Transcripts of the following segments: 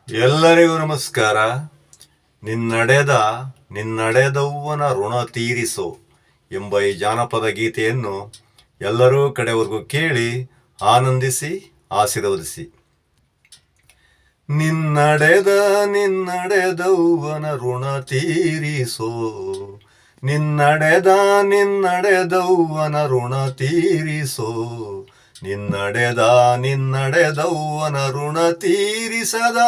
ಎಲ್ಲರಿಗೂ ನಮಸ್ಕಾರ. ನಿನ್ನಡೆದ ನಿನ್ನಡೆದವ್ವನ ಋಣ ತೀರಿಸೋ ಎಂಬ ಈ ಜಾನಪದ ಗೀತೆಯನ್ನು ಎಲ್ಲರೂ ಕಡೆವರೆಗೂ ಕೇಳಿ ಆನಂದಿಸಿ ಆಶೀರ್ವದಿಸಿ. ನಿನ್ನಡೆದ ನಿನ್ನಡೆದವ್ವನ ಋಣ ತೀರಿಸೋ, ನಿನ್ನಡೆದ ನಿನ್ನಡೆದವ್ವನ ಋಣ ತೀರಿಸೋ, ನಿನ್ನಡೆದ ನಿನ್ನಡೆದವ್ವನ ಋಣ ತೀರಿಸದ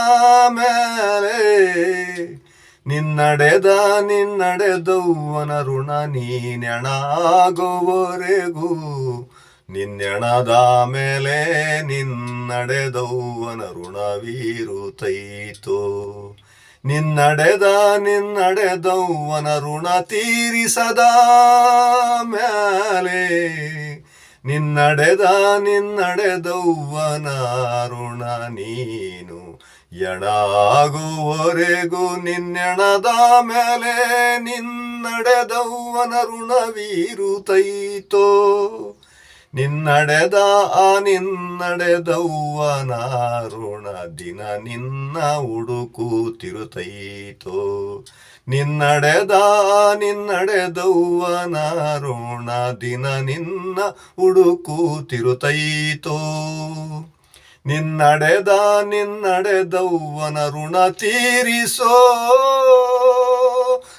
ಮೇಲೆ, ನಿನ್ನಡೆದ ನಿನ್ನಡೆದವ್ವನ ಋಣ ನೀನೆಣಾಗುವವರೆಗೂ, ನಿನ್ನೆಣದ ಮೇಲೆ ನಿನ್ನಡೆದವ್ವನ ಋಣವೀರುತ್ತೈತೋ. ನಿನ್ನಡೆದ ನಿನ್ನಡೆದವ್ವನ ಋಣ ತೀರಿಸದ ಮೇಲೆ, ನಿನ್ನಡೆದ ನಿನ್ನಡೆದವ್ವನ ಋಣ ನೀನು ಎಣಾಗುವವರೆಗೂ, ನಿನ್ನೆಣದ ಮೇಲೆ ನಿನ್ನಡೆದವ್ವನ ಋಣವೀರುತ್ತೈತೋ. ನಿನ್ನಡೆದ ನಿನ್ನಡೆದವ್ವನ ಋಣ ದಿನ ನಿನ್ನ ಹುಡುಕುತ್ತಿರುತ್ತೈತೋ. ನಿನ್ನಡೆದ ನಿನ್ನಡೆದವ್ವನ ಋಣ ದಿನ ನಿನ್ನ ಹುಡುಕುತ್ತಿರುತ್ತೈತೋ. ನಿನ್ನಡೆದ ನಿನ್ನಡೆದವ್ವನ ಋಣ ತೀರಿಸೋ,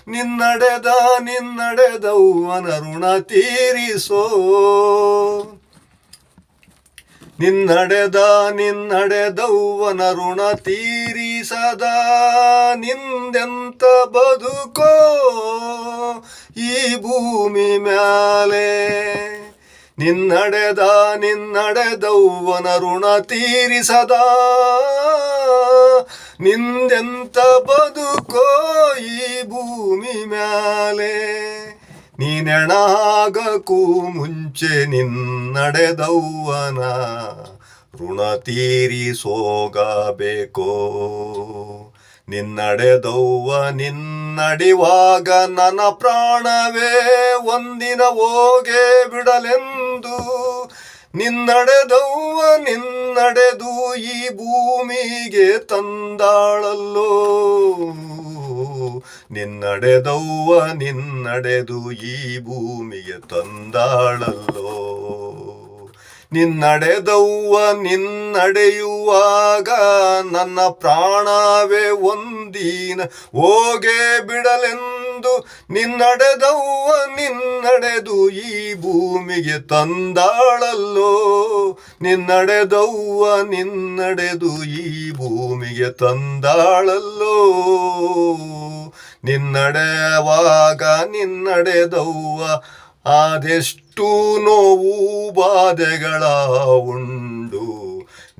ನಿನ್ನಡೆದ ನಿನ್ನಡೆದವ್ವನ ಋಣ ತೀರಿಸೋ. ನಿನ್ನಡೆದ ನಿನ್ನಡೆದವ್ವನ ಋಣ ತೀರಿಸದ ನಿಂದೆಂತ ಬದುಕೋ ಈ ಭೂಮಿ ಮ್ಯಾಲೆ. ನಿನ್ನಡೆದ ನಿನ್ನಡೆದವ್ವನ ಋಣ ತೀರಿಸದ ನಿಂದೆಂತ ಬದುಕೋ ಈ ಭೂಮಿ ಮ್ಯಾಲೆ. ನೀನೆಣಾಗಕ್ಕೂ ಮುಂಚೆ ನಿನ್ನಡೆದವ್ವನ ಋಣ ತೀರಿಸೋಗಬೇಕೋ. ನಿನ್ನಡೆದವ್ವ ನಿನ್ನಡಿವಾಗ ನನ್ನ ಪ್ರಾಣವೇ ಒಂದಿನ ಹೋಗೇ ಬಿಡಲೆಂದು, ನಿನ್ನಡೆದವ್ವ ನಿನ್ನಡೆದು ಈ ಭೂಮಿಗೆ ತಂದಾಳಲ್ಲೋ. ನಿನ್ನಡೆದವ್ವ ನಿನ್ನಡೆದು ಈ ಭೂಮಿಗೆ ತಂದಾಳಲ್ಲೋ. ನಿನ್ನಡೆದವ್ವ ನಿನ್ನಡೆಯುವಾಗ ನನ್ನ ಪ್ರಾಣವೇ ಒಂದಿನ ಹೋಗೇ ಬಿಡಲೆಂದು, ನಿನ್ನಡೆದವ್ವ ನಿನ್ನಡೆದು ಈ ಭೂಮಿಗೆ ತಂದಾಳಲ್ಲೋ. ನಿನ್ನಡೆದವ್ವ ನಿನ್ನಡೆದು ಈ ಭೂಮಿಗೆ ತಂದಾಳಲ್ಲೋ. ನಿನ್ನಡೆಯುವಾಗ ನಿನ್ನಡೆದವ್ವ ಅದೆಷ್ಟು ನೋವು ಬಾಧೆಗಳ ಉಂಡು,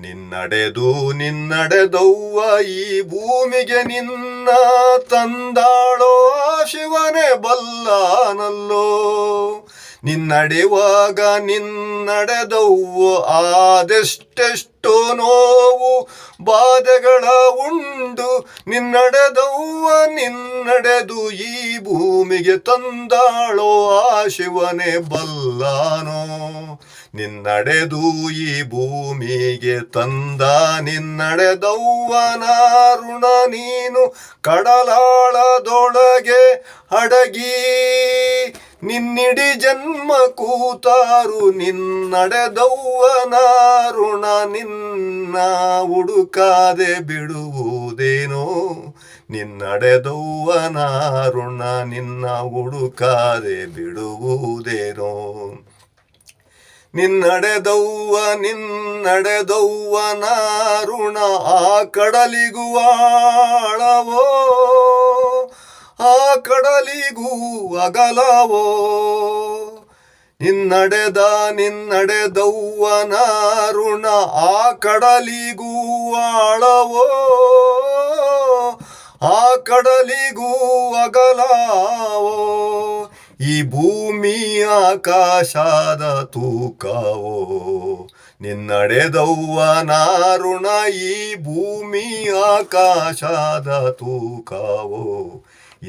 ನಿನ್ನಡೆದು ನಿನ್ನಡೆದವ್ವ ಈ ಭೂಮಿಗೆ ನಿನ್ನ ತಂದಾಳೋ ಶಿವನೇ ಬಲ್ಲನಲ್ಲೋ. ನಿನ್ನಡೆಯುವಾಗ ನಿನ್ನಡೆದವ್ವ ಅದೆಷ್ಟೆಷ್ಟೋ ನೋವು ಬಾಧೆಗಳ ಉಂಡು, ನಿನ್ನಡೆದವ್ವ ನಿನ್ನಡೆದು ಈ ಭೂಮಿಗೆ ತಂದಾಳೋ ಆ ಶಿವನೇ ಬಲ್ಲನೋ. ನಿನ್ನಡೆದು ಈ ಭೂಮಿಗೆ ತಂದ ನಿನ್ನಡೆದವ್ವನ ಋಣ ನೀನು ಕಡಲಾಳದೊಳಗೆ ಅಡಗಿ, ನಿನ್ನಿಡಿ ಜನ್ಮ ಕೂತಾರು ನಿನ್ನಡೆದವ್ವನ ಋಣ ನಿನ್ನ ಹುಡುಕಾದೆ ಬಿಡುವುದೇನೋ. ನಿನ್ನಡೆದವ್ವನ ಋಣ ನಿನ್ನ ಹುಡುಕಾದೆ ಬಿಡುವುದೇನೋ. ನಿನ್ನಡೆದವ್ವ ನಿನ್ನಡೆದವ್ವನ ಋಣ ಆ ಕಡಲಿಗೂ ಆಳವೋ, ಆ ಕಡಲಿಗೂ ಅಗಲವೋ. ನಿನ್ನಡೆದ ನಿನ್ನಡೆದವ್ವನ ಋಣ ಆ ಕಡಲಿಗೂ ಆಳವೋ, ಆ ಕಡಲಿಗೂ ಅಗಲವೋ. ಈ ಭೂಮಿ ಆಕಾಶದ ತೂಕವೋ, ನಿನ್ನಡೆದವ್ವನ ಋಣ ಈ ಭೂಮಿ ಆಕಾಶದ ತೂಕವೋ.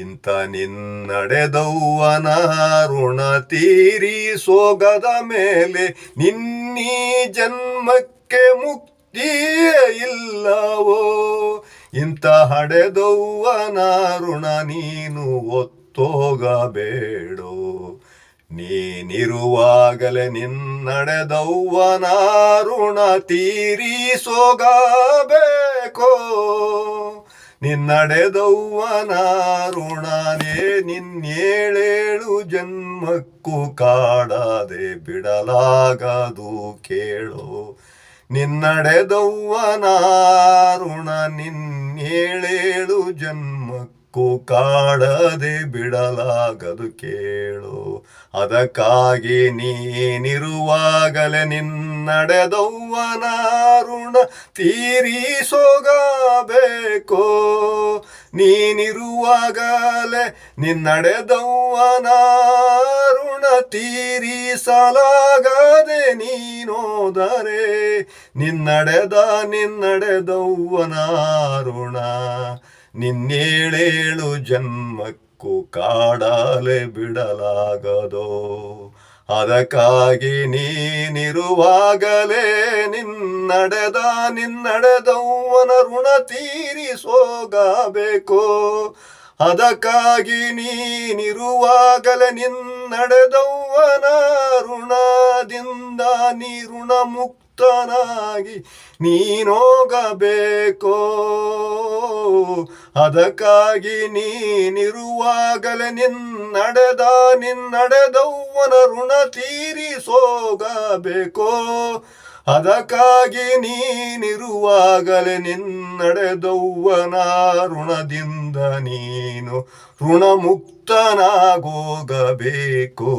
ಇಂಥ ನಿನ್ನಡೆದವ್ವನ ಋಣ ತೀರಿಸೋಗದ ಮೇಲೆ ನಿನ್ನೀ ಜನ್ಮಕ್ಕೆ ಮುಕ್ತಿಯೇ ಇಲ್ಲವೋ. ಇಂಥ ಹಡೆದವ್ವನ ಋಣ ನೀನು ಒತ್ತೋಗಬೇಡೋ. ನೀನಿರುವಾಗಲೇ ನಿನ್ನಡೆದವ್ವನ ಋಣ ತೀರಿಸೋಗಬೇಕೋ. ನಿನ್ನಡೆದವ್ವನ ಋಣನೇ ನಿನ್ನೇಳೇಳು ಜನ್ಮಕ್ಕೂ ಕಾಡದೆ ಬಿಡಲಾಗದು ಕೇಳೋ. ನಿನ್ನಡೆದವ್ವನ ಋಣ ನಿನ್ನೇಳೇಳು ಜನ್ಮಕ್ಕೂ ಕಾಡದೆ ಬಿಡಲಾಗದು ಕೇಳೋ. ಅದಕ್ಕಾಗಿ ನೀನಿರುವಾಗಲೇ ನಿನ್ನಡೆದವ್ವನ ಋಣ ತೀರಿಸೋಗಬೇಕೋ. ನೀನಿರುವಾಗಲೇ ನಿನ್ನಡೆದವ್ವನ ಋಣ ತೀರಿಸಲಾಗದೆ ನೀನೋದರೆ ನಿನ್ನಡೆದವ್ವನ ಋಣ ನಿನ್ನೇಳೇಳು ಜನ್ಮಕ್ಕೂ ಕಾಡಲೆ ಬಿಡಲಾಗದೋ. ಅದಕ್ಕಾಗಿ ನೀನಿರುವಾಗಲೇ ನಿನ್ನಡೆದವ್ವನ ಋಣ ತೀರಿಸೋಗಬೇಕೋ. ಅದಕ್ಕಾಗಿ ನೀನಿರುವಾಗಲೇ ನಿನ್ನಡೆದವ್ವನ ಋಣದಿಂದ ನೀ ಋಣ ಮುಕ್ತನಾಗಿ ನೀನೋಗಬೇಕೋ. ಅದಕ್ಕಾಗಿ ನೀನಿರುವಾಗಲೇ ನಿನ್ನಡೆದವ್ವನ ಋಣ ತೀರಿಸೋಗಬೇಕೋ. ಅದಕ್ಕಾಗಿ ನೀನಿರುವಾಗಲೇ ನಿನ್ನಡೆದವ್ವನ ಋಣದಿಂದ ನೀನು ಋಣಮುಕ್ತನಾಗೋಗಬೇಕು.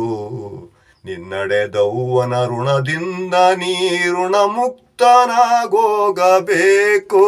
ನಿನ್ನಡೆದವ್ವನ ಋಣದಿಂದ ನೀ ಋಣಮುಕ್ತನಾಗೋಗಬೇಕು.